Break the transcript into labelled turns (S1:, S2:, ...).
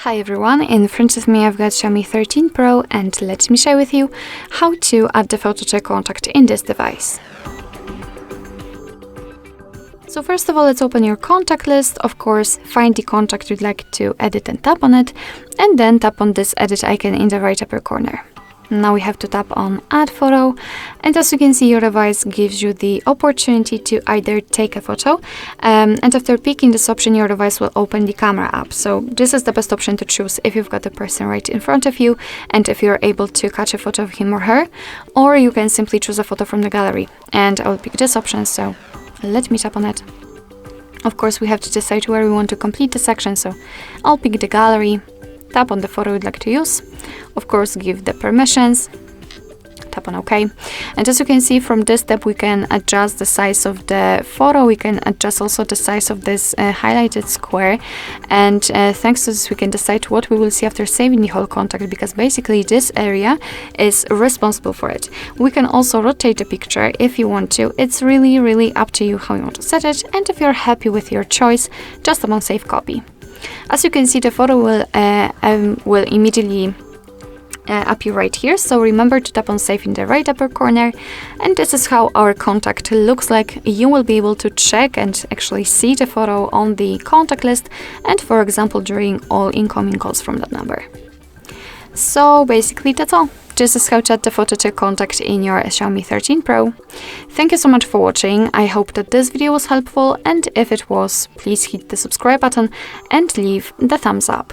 S1: Hi everyone, in front of me I've got Xiaomi 13 Pro and let me share with you how to add the photo to contact in this device. So first of all, let's open your contact list. Of course, find the contact you'd like to edit and tap on it, and then tap on this edit icon in the right upper corner. Now we have to tap on add photo, and as you can see, your device gives you the opportunity to either take a photo, and after picking this option, your device will open the camera app. So this is the best option to choose if you've got the person right in front of you and if you're able to catch a photo of him or her, or you can simply choose a photo from the gallery, and I will pick this option, so let me tap on it. Of course, we have to decide where we want to complete the section, so I'll pick the gallery, tap on the photo we'd like to use, of course give the permissions, tap on OK, and as you can see from this step we can adjust the size of the photo, we can adjust also the size of this highlighted square, and thanks to this we can decide what we will see after saving the whole contact, because basically this area is responsible for it. We can also rotate the picture if you want to. It's really up to you how you want to set it, and if you're happy with your choice, just tap on save copy. As you can see, the photo will immediately appear right here, so remember to tap on save in the right upper corner, and this is how our contact looks like. You will be able to check and actually see the photo on the contact list, and for example during all incoming calls from that number. So basically that's all. This is how to add the photo to contact in your Xiaomi 13 Pro. Thank you so much for watching. I hope that this video was helpful, and if it was, please hit the subscribe button and leave the thumbs up.